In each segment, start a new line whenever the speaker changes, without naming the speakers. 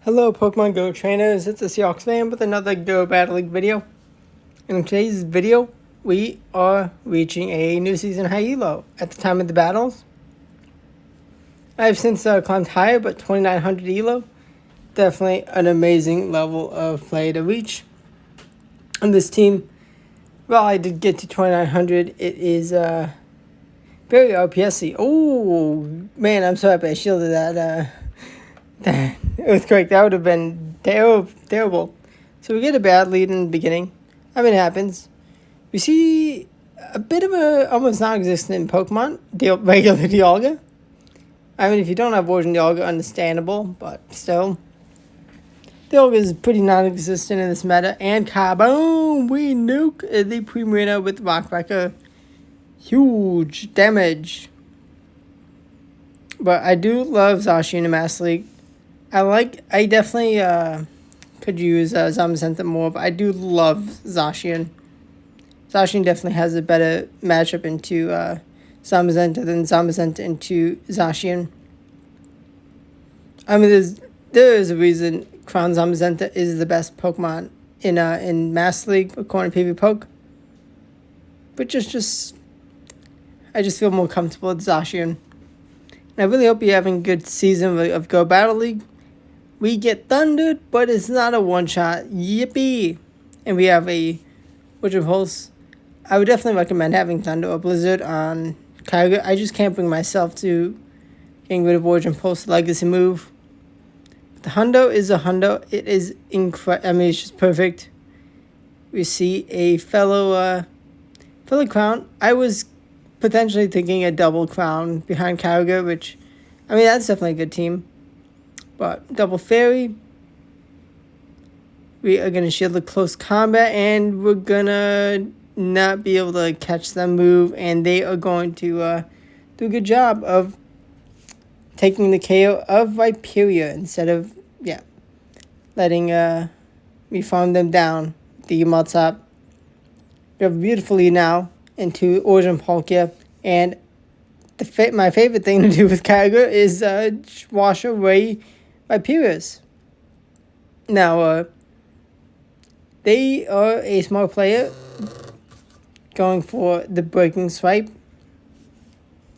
Hello Pokemon Go trainers, it's a Seahawks fan with another Go Battle League video. In today's video, we are reaching a new season high elo at the time of the battles. I've since climbed higher, but 2900 elo, definitely an amazing level of play to reach. On this team, well, I did get to 2900, it is very RPS-y. Oh man, I'm so happy I shielded that earthquake. That would have been terrible. So we get a bad lead in the beginning. I mean, it happens. We see a bit of a almost non-existent Pokemon, regular Dialga. I mean, if you don't have Origin Dialga, understandable, but still. Dialga is pretty non-existent in this meta. And kaboom! We nuke the Primarina with Rock Wrecker. Huge damage. But I do love Zacian in Master League. I definitely could use Zamazenta more, but I do love Zacian. Zacian definitely has a better matchup into Zamazenta than Zamazenta into Zacian. I mean, there is a reason Crown Zamazenta is the best Pokemon in Master League according to PvPoke. But I just feel more comfortable with Zacian. And I really hope you're having a good season of Go Battle League. We get thundered, but it's not a one-shot. Yippee! And we have a Origin Pulse. I would definitely recommend having Thunder or Blizzard on Kyogre. I just can't bring myself to getting rid of Origin Pulse, legacy move. The Hundo is a Hundo. It is incredible. I mean, it's just perfect. We see a fellow Crown. I was potentially thinking a double Crown behind Kyogre, which, I mean, that's definitely a good team. But double Fairy, we are going to shield the close combat, and we're going to not be able to catch them move, and they are going to do a good job of taking the KO of Rhyperior instead of, letting me farm them down. The Maltop. We have beautifully now into Origin Palkia, and my favorite thing to do with Kyogre is wash away Rhyperiors. Now, they are a smart player going for the Breaking Swipe.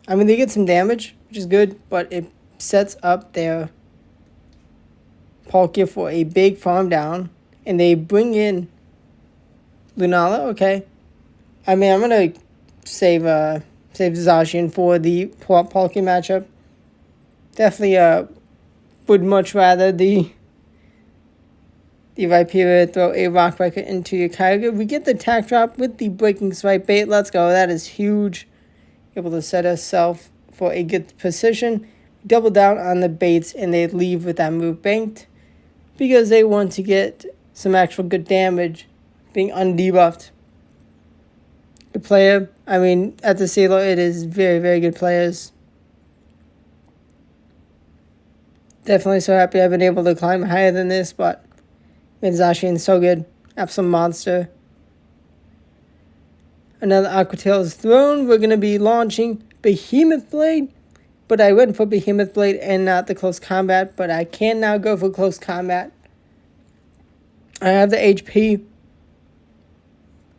I mean, they get some damage, which is good, but it sets up their Palkia for a big farm down, and they bring in Lunala. Okay. I mean, I'm going to save Zacian for the Palkia matchup. Definitely would much rather the Rhyperior throw a Rock Wrecker into your Kyogre. We get the attack drop with the Breaking Swipe bait. Let's go. That is huge. Able to set ourselves for a good position. Double down on the baits, and they leave with that move banked because they want to get some actual good damage being undebuffed. Good player. I mean, at the CeeLo, it is very, very good players. Definitely so happy I've been able to climb higher than this, but Zacian is so good. Absolute monster. Another Aqua Tail is thrown. We're going to be launching Behemoth Blade, but I went for Behemoth Blade and not the close combat, but I can now go for close combat. I have the HP.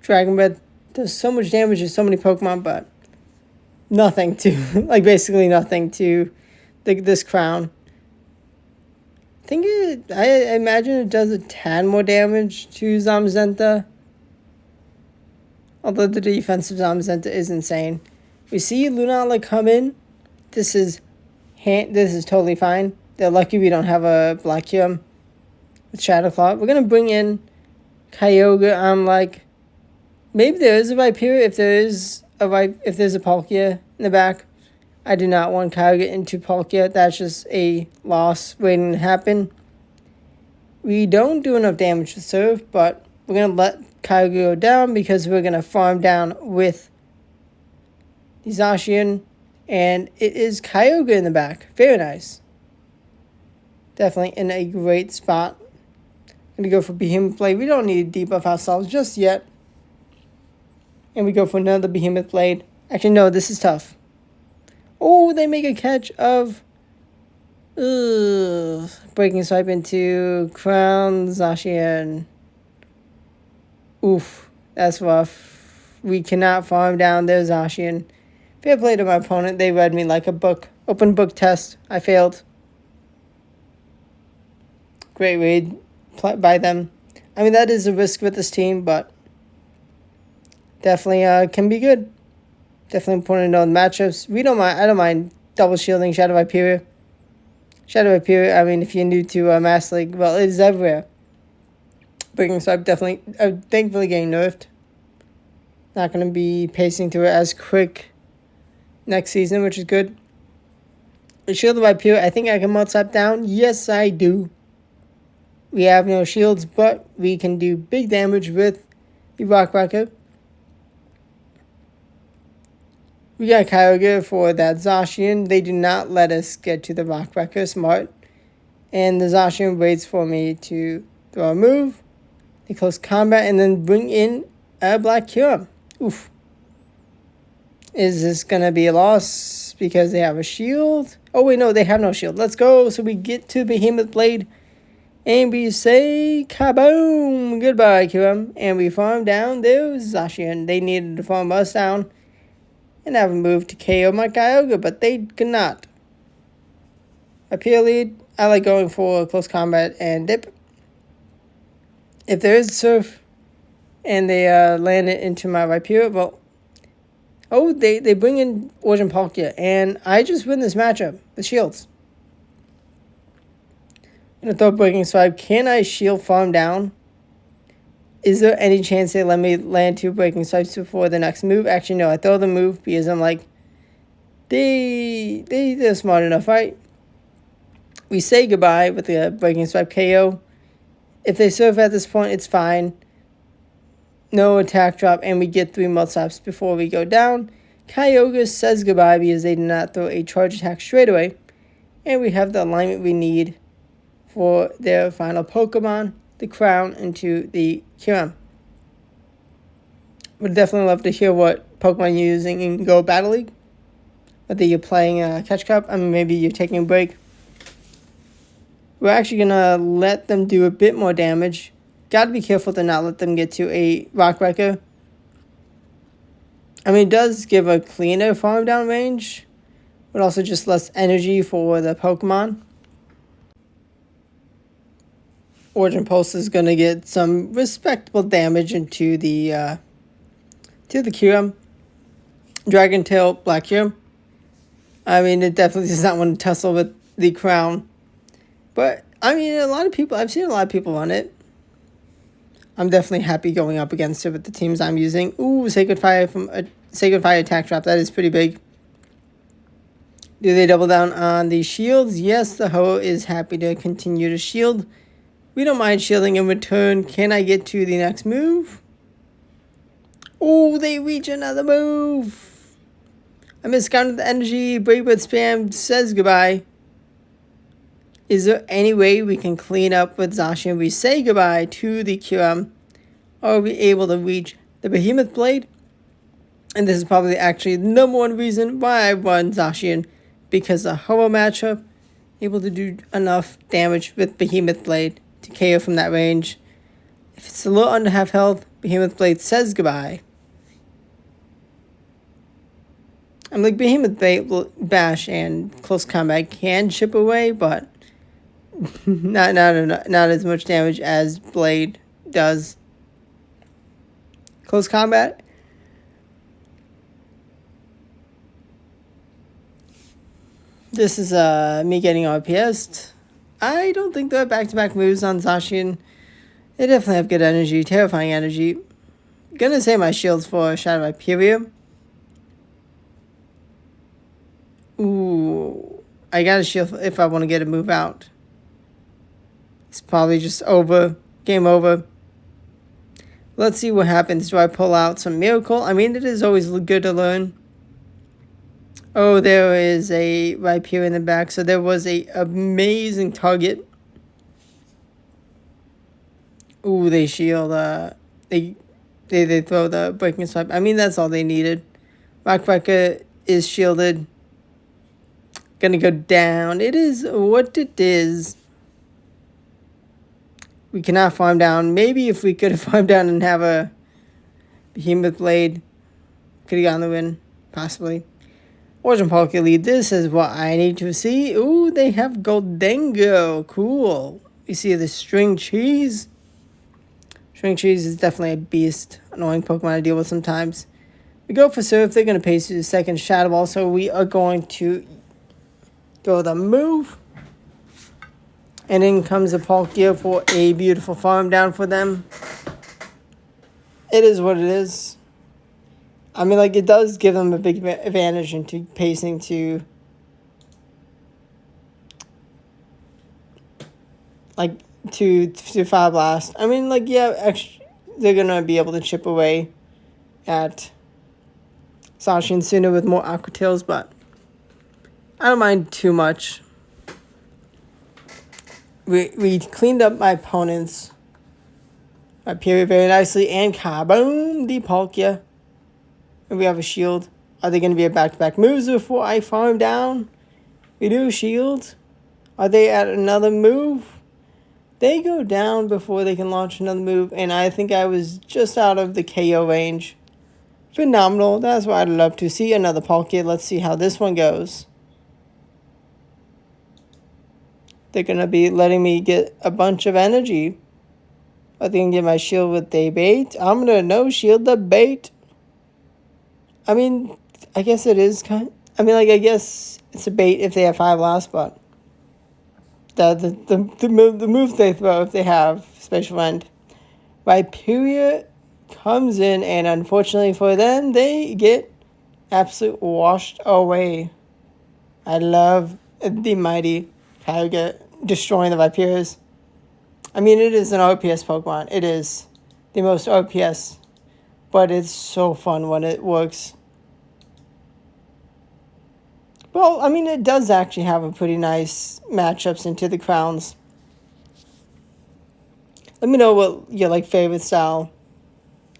Dragon Breath does so much damage to so many Pokemon, but nothing to, basically nothing to this Crown. I imagine it does a tad more damage to Zamazenta. Although the defensive Zamazenta is insane. We see Lunala come in. This is totally fine. They're lucky we don't have a Blackcure with Shadow Claw. We're gonna bring in Kyogre. Maybe there is a Rhyperior if there's a Palkia in the back. I do not want Kyogre into Palkia. That's just a loss waiting to happen. We don't do enough damage to serve, but we're going to let Kyogre go down because we're going to farm down with the Zacian. And it is Kyogre in the back. Very nice. Definitely in a great spot. I'm going to go for Behemoth Blade. We don't need to debuff ourselves just yet. And we go for another Behemoth Blade. Actually, no, this is tough. Oh, they make a catch of Ugh. Breaking Swipe into Crown Zacian. Oof, that's rough. We cannot farm down their Zacian. Fair play to my opponent. They read me like a book. Open book test. I failed. Great read by them. I mean, that is a risk with this team, but definitely can be good. Definitely important to know the matchups. We don't mind. I don't mind double shielding Shadow Rhyperior. Shadow Rhyperior, I mean, if you're new to Master League, well, it is everywhere. Breaking Swipe definitely, thankfully getting nerfed. Not going to be pacing through it as quick next season, which is good. Shield Rhyperior, I think I can multi-tap down. Yes, I do. We have no shields, but we can do big damage with the Rock Wrecker. We got Kyogre for that Zacian. They do not let us get to the Rock Wrecker. Smart. And the Zacian waits for me to throw a move, the close combat, and then bring in a Black Kyogre. Oof. Is this going to be a loss because they have a shield? Oh, wait, no, they have no shield. Let's go. So we get to Behemoth Blade. And we say, kaboom! Goodbye, Kyogre. And we farm down those Zacian. They needed to farm us down and have a move to KO my Kyogre, but they could not. A pure lead, I like going for close combat and dip. If there is Surf and they land it into my Rhyperior, well, oh, they bring in Origin Palkia, and I just win this matchup with shields. I'm going to throw Breaking Swipe. Can I shield farm down? Is there any chance they let me land 2 Breaking Swipes before the next move? Actually, no. I throw the move because I'm like, they're smart enough, right? We say goodbye with the Breaking Swipe KO. If they surf at this point, it's fine. No attack drop, and we get 3 multi-taps before we go down. Kyogre says goodbye because they did not throw a charge attack straight away. And we have the alignment we need for their final Pokemon, the Crown into the Kyogre. Would definitely love to hear what Pokemon you're using in Go Battle League. Whether you're playing Catch Cup, I mean, maybe you're taking a break. We're actually going to let them do a bit more damage. Got to be careful to not let them get to a Rock Wrecker. I mean, it does give a cleaner farm down range, but also just less energy for the Pokemon. Origin Pulse is going to get some respectable damage into the Kyogre. Dragon Tail, Black Kyogre. I mean, it definitely does not want to tussle with the Crown. But, I mean, I've seen a lot of people run it. I'm definitely happy going up against it with the teams I'm using. Ooh, Sacred Fire attack drop. That is pretty big. Do they double down on the shields? Yes, the Ho is happy to continue to shield. We don't mind shielding in return. Can I get to the next move? Oh, they reach another move. I miscounted the energy. Brave Bird spam says goodbye. Is there any way we can clean up with Zacian? We say goodbye to the Kyogre. Are we able to reach the Behemoth Blade? And this is probably actually the number one reason why I run Zacian. Because the Ho matchup, able to do enough damage with Behemoth Blade to KO from that range. If it's a little under half health, Behemoth Blade says goodbye. I'm like, Behemoth Blade bash and close combat can chip away, but not as much damage as Blade does. Close combat. This is me getting RPS'd. I don't think there are back-to-back moves on Zacian. They definitely have good energy, terrifying energy. Gonna say my shields for Shadow Rhyperior. Ooh, I gotta shield if I want to get a move out. It's probably just over. Game over. Let's see what happens. Do I pull out some Miracle? I mean, it is always good to learn. Oh, there is a Rhyperior in the back. So there was a amazing target. Ooh, they shield. They throw the Breaking Swipe. I mean, that's all they needed. Rock Wrecker is shielded. Gonna go down. It is what it is. We cannot farm down. Maybe if we could have farmed down and have a Behemoth Blade, could have gotten the win, possibly. Origin Poké lead. This is what I need to see. Ooh, they have Goldengo. Cool. You see the String Cheese. String Cheese is definitely a beast. Annoying Pokemon to deal with sometimes. We go for Surf. They're going to pace to the second Shadow Ball. So we are going to go the move. And in comes a Palkia for a beautiful farm down for them. It is what it is. I mean, like, it does give them a big advantage into pacing to, like, to Fire Blast. I mean, like, yeah, they're going to be able to chip away at Zacian sooner with more Aqua Tails, but I don't mind too much. We cleaned up my opponents, Rhyperior very nicely, and kaboom, the Palkia. And we have a shield. Are they going to be a back-to-back moves before I farm down? We do shield. Are they at another move? They go down before they can launch another move. And I think I was just out of the KO range. Phenomenal. That's what I'd love to see. Another Palkia. Let's see how this one goes. They're going to be letting me get a bunch of energy. Are they going to get my shield with the bait? I'm going to no-shield the bait. I mean, I guess it is kind of, I mean, like, I guess it's a bait if they have 5 Blast, but the moves they throw if they have Special End. Rhyperior comes in, and unfortunately for them, they get absolutely washed away. I love the mighty Kyogre destroying the Rhyperiors. I mean, it is an OPS Pokemon. It is the most OPS, but it's so fun when it works. Well, I mean, it does actually have a pretty nice matchups into the crowns. Let me know what your favorite style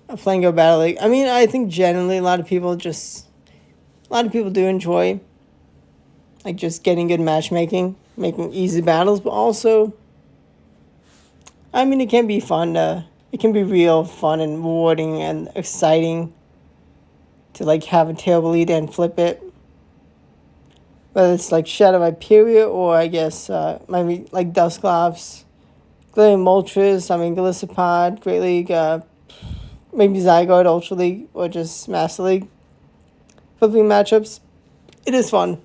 of playing Go Battle League. I mean, I think generally a lot of people do enjoy just getting good matchmaking, making easy battles, but also, I mean, it can be fun. It can be real fun and rewarding and exciting to have a terrible lead and flip it. Whether it's Shadow Rhyperior or I guess maybe Dusclops, Glaring Moltres, I mean Golisopod, Great League, maybe Zygarde, Ultra League, or just Master League. Flipping matchups, it is fun.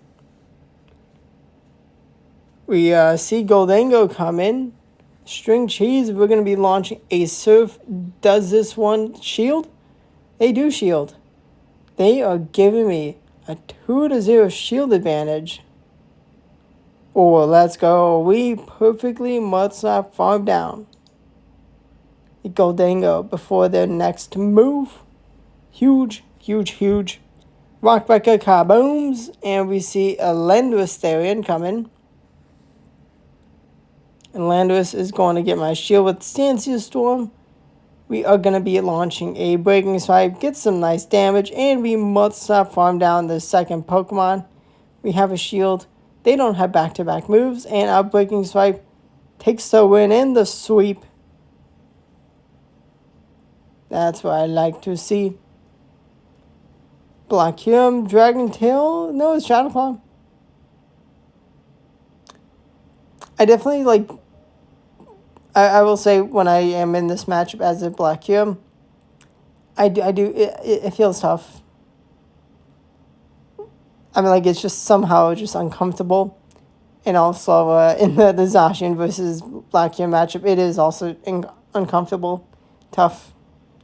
We see Goldengo come in. String Cheese, we're going to be launching a Surf. Does this one shield? They do shield. They are giving me a 2-0 shield advantage. Oh, let's go. We perfectly must not farm down the Goldengo before their next move. Huge, huge, huge. Rockbreaker kabooms. And we see a Landorus Therian coming. And Landorus is going to get my shield with Stancia Storm. We are going to be launching a Breaking Swipe, get some nice damage, and we must stop farm down the second Pokemon. We have a shield. They don't have back-to-back moves, and our Breaking Swipe takes the win in the sweep. That's what I like to see. Blackheim, Dragon Tail, no, it's Shadow Claw. I definitely I will say when I am in this matchup as a Blackheim, it feels tough. I mean, it's just somehow just uncomfortable. And also in the Zacian versus Blackheim matchup, it is also uncomfortable. Tough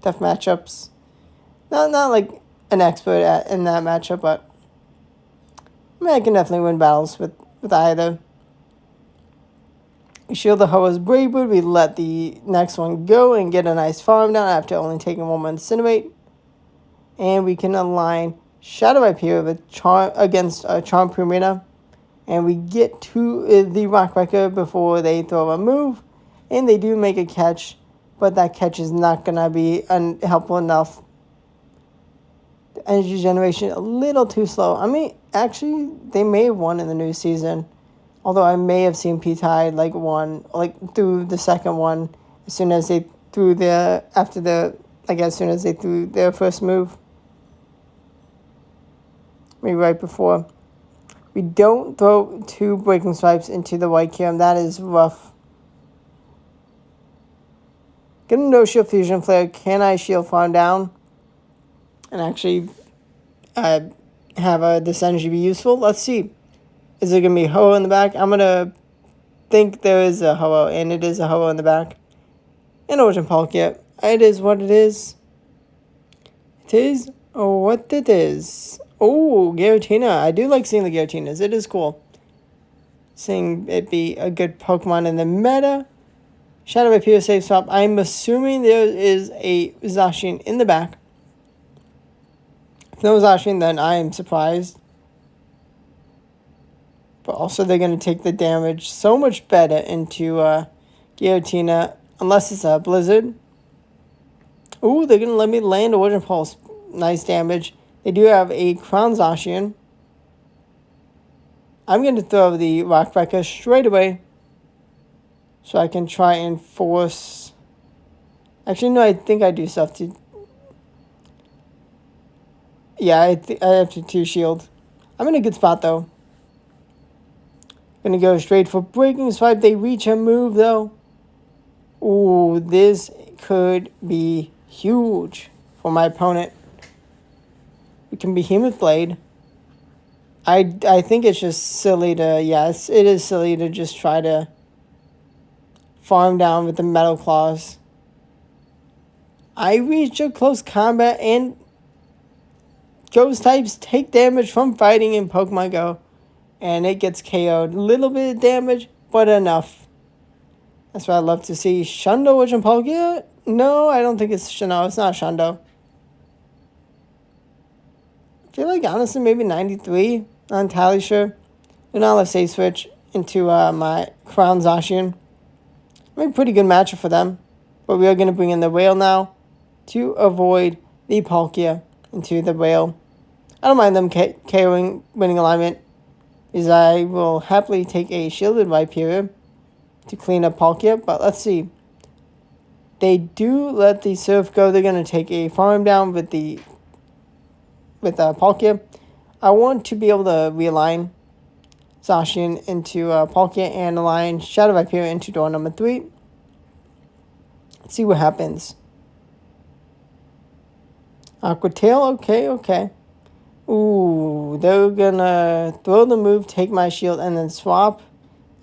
matchups. Not like an expert in that matchup, but I mean, I can definitely win battles with either. We shield the Hoa's Bravewood. We let the next one go and get a nice farm down after only taking 1 more Incinerate. And we can align Shadow Rhyperior with against Charm Primina. And we get to the Rockbreaker before they throw a move. And they do make a catch, but that catch is not going to be helpful enough. The energy generation a little too slow. I mean, actually, they may have won in the new season. Although I may have seen P-Tide like one, like through the second one, as soon as they threw their, after the, I guess as soon as they threw their first move. Maybe right before. We don't throw 2 Breaking Swipes into the White Kyurem. That is rough. Get a no-shield Fusion Flare. Can I shield farm down? And actually have this energy be useful? Let's see. Is there going to be a Ho-Oh in the back? I'm going to think there is a Ho-Oh, and it is a Ho-Oh in the back. And Origin Palkia. It is what it is. It is what it is. Oh, Giratina. I do like seeing the Giratinas. It is cool. Seeing it be a good Pokemon in the meta. Shadow Rhyperior safe swap. I'm assuming there is a Zacian in the back. If no Zacian, then I am surprised. But also they're going to take the damage so much better into Giratina. Unless it's a Blizzard. Ooh, they're going to let me land Origin Pulse. Nice damage. They do have a Crown Zacian. I'm going to throw the Rock Breaker straight away. So I can try and force... Actually, no, I think I do stuff to... Yeah, I have to 2 shield. I'm in a good spot, though. Gonna go straight for Breaking Swipe. They reach a move, though. Ooh, this could be huge for my opponent. It can be Behemoth Blade. I think it's just silly to... Yes, it is silly to just try to farm down with the Metal Claws. I reach a close combat, and Ghost types take damage from fighting in Pokemon Go. And it gets KO'd. Little bit of damage, but enough. That's what I'd love to see. Shundo Origin Palkia? No, I don't think it's... No, it's not Shundo. I feel like, honestly, maybe 93. Not entirely sure. And I'll have Safe Switch into my Crown Zacian. I mean, pretty good matchup for them. But we are going to bring in the Whale now to avoid the Palkia into the Whale. I don't mind them KOing winning alignment, because I will happily take a shielded Rhyperior to clean up Palkia. But let's see. They do let the Surf go. They're going to take a farm down with Palkia. I want to be able to realign Zacian into Palkia and align Shadow Rhyperior into door number 3. Let's see what happens. Aqua Tail, okay. Ooh, they're gonna throw the move, take my shield, and then swap.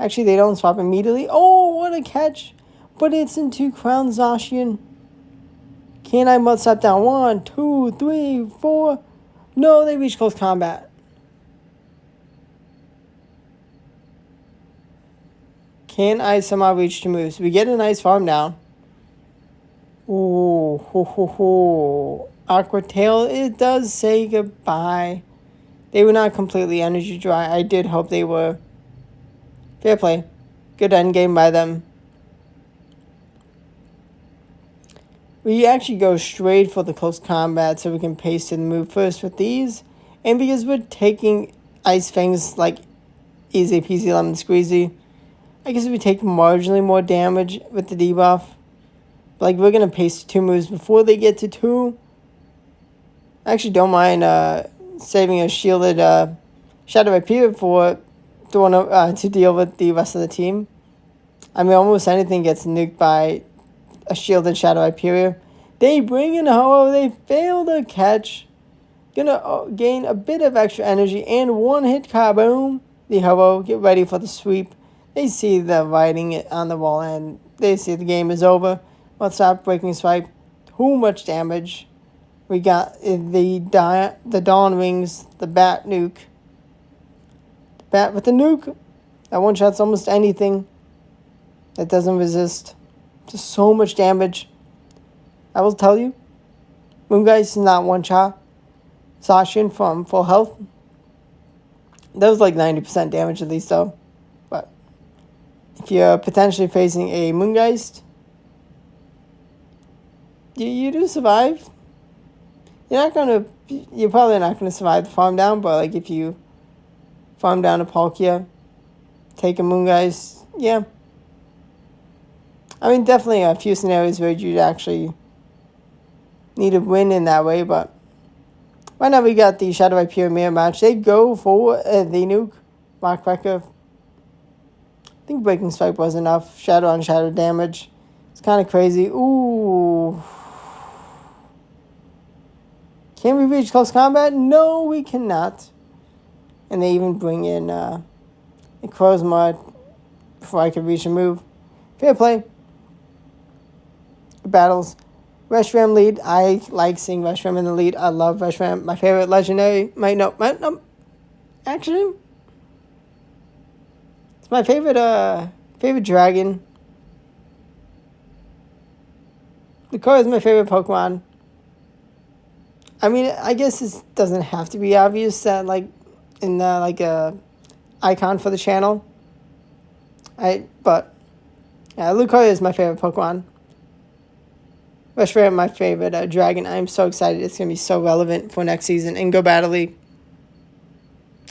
Actually, they don't swap immediately. Oh, what a catch. But it's into Crown Zacian. Can I mud slap down? 1, 2, 3, 4. No, they reach close combat. Can I somehow reach 2 moves? We get a nice farm down. Ooh, ho. Aqua Tail, it does say goodbye. They were not completely energy dry. I did hope they were. Fair play. Good end game by them. We actually go straight for the close combat so we can paste and move first with these. And because we're taking Ice Fangs like easy peasy lemon squeezy, I guess we take marginally more damage with the debuff. Like, we're going to paste 2 moves before they get to 2. I actually don't mind saving a shielded Shadow Rhyperior for to deal with the rest of the team. I mean, almost anything gets nuked by a shielded Shadow Rhyperior. They bring in Ho-Oh. They fail to catch. Gonna gain a bit of extra energy and 1-hit kaboom. The Ho-Oh get ready for the sweep. They see the writing on the wall and they see the game is over. Let's stop Breaking Swipe. Too much damage. We got the Dawn Wings, the Bat Nuke. The Bat with the Nuke. That one-shots almost anything that doesn't resist. Just so much damage. I will tell you, Moongeist is not one-shot Zacian from full health. That was like 90% damage at least, though. But if you're potentially facing a Moongeist, you do survive. You're probably not gonna survive the farm down, but like if you farm down a Palkia, take a Moongeist. Yeah. I mean, definitely a few scenarios where you'd actually need a win in that way, but right now we got the Shadow Rhyperior mirror match. They go for the nuke. Mark Wrecker. I think Breaking Strike was enough. Shadow on shadow damage. It's kind of crazy. Ooh. Can we reach close combat? No, we cannot. And they even bring in a Crozma before I could reach a move. Fair play. Battles. Reshiram lead. I like seeing Reshiram in the lead. I love Reshiram. My favorite legendary. Actually, it's my favorite dragon. Lucario is my favorite Pokemon. I mean, I guess this doesn't have to be obvious that in a icon for the channel. But yeah, Lucario is my favorite Pokemon. Rhyperior, my favorite dragon. I'm so excited. It's going to be so relevant for next season in Go Battle League.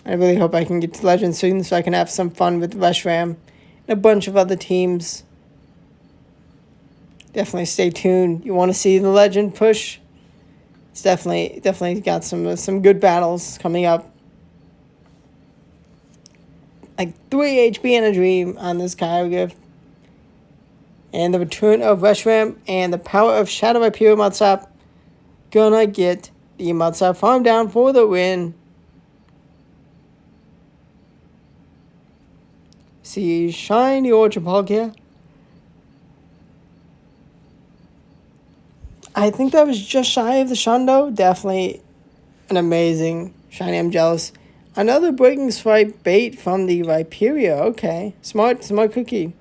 I really hope I can get to Legends soon so I can have some fun with Rhyperior and a bunch of other teams. Definitely stay tuned. You want to see the Legend push? It's definitely got some good battles coming up. Like 3 HP and a Dream on this Kyogre. And the return of Reshiram and the power of Shadow Rhyperior Mudslap. Gonna get the Mudslap farm down for the win. See Shiny Orchard Palkia. I think that was just shy of the Shundo. Definitely an amazing shiny. I'm jealous. Another Breaking Strike bait from the Rhyperior. Okay. Smart cookie.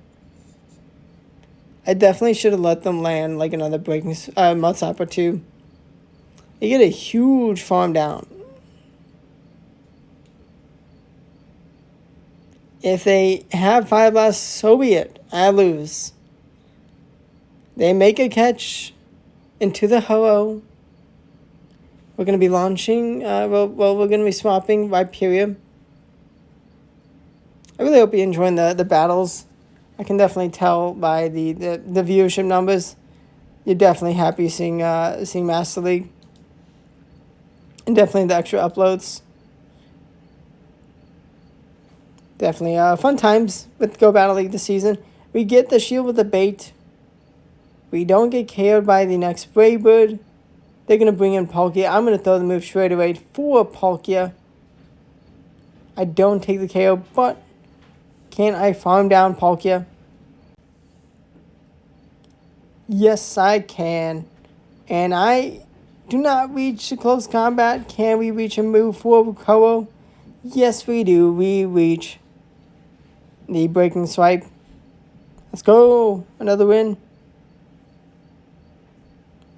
I definitely should have let them land like another Breaking Mudslap or two. You get a huge farm down. If they have 5 blasts, so be it. I lose. They make a catch into the Ho-Oh. We're going to be launching, we're going to be swapping Rhyperior. I really hope you're enjoying the battles. I can definitely tell by the viewership numbers. You're definitely happy seeing Master League. And definitely the extra uploads. Definitely fun times with Go Battle League this season. We get the shield with the bait. We don't get KO'd by the next Brave Bird. They're going to bring in Palkia. I'm going to throw the move straight away for Palkia. I don't take the KO, but can I farm down Palkia? Yes, I can. And I do not reach the close combat. Can we reach a move for Ko-Oh? Yes, we do. We reach the Breaking Swipe. Let's go. Another win.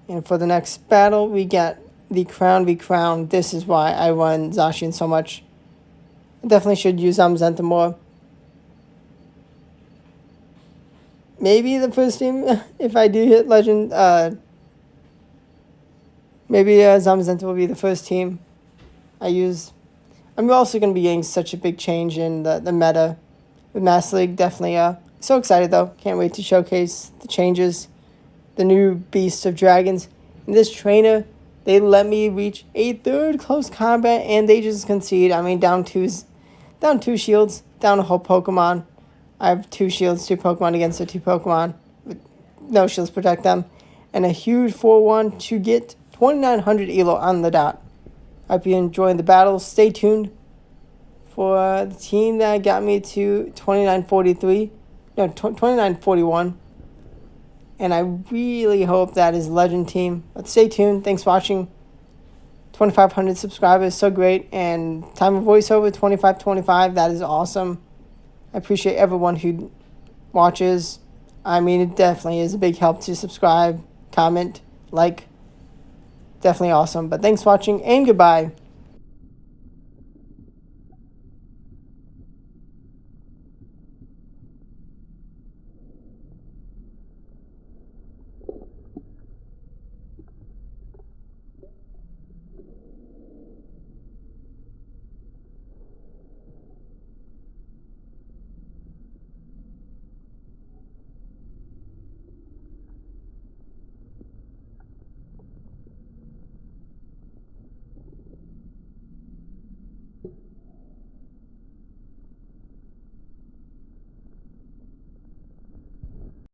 And for the next battle, we get the Crown v Crown. This is why I run Zacian so much. I definitely should use Zamazenta more. Maybe the first team, if I do hit Legend, maybe Zamazenta will be the first team I use. I'm also going to be getting such a big change in the meta with Master League. Definitely so excited, though. Can't wait to showcase the changes. The new Beasts of Dragons. And this trainer, they let me reach a 3rd close combat, and they just concede. I mean, down two shields, down a whole Pokemon. I have 2 shields, 2 Pokemon against the 2 Pokemon. With no shields protect them. And a huge 4-1 to get 2,900 ELO on the dot. I hope you're enjoying the battle. Stay tuned for the team that got me to 2941. And I really hope that is Legend team. But stay tuned. Thanks for watching. 2,500 subscribers. So great. And time of voiceover, 2525. That is awesome. I appreciate everyone who watches. I mean, it definitely is a big help to subscribe, comment, like. Definitely awesome. But thanks for watching, and goodbye.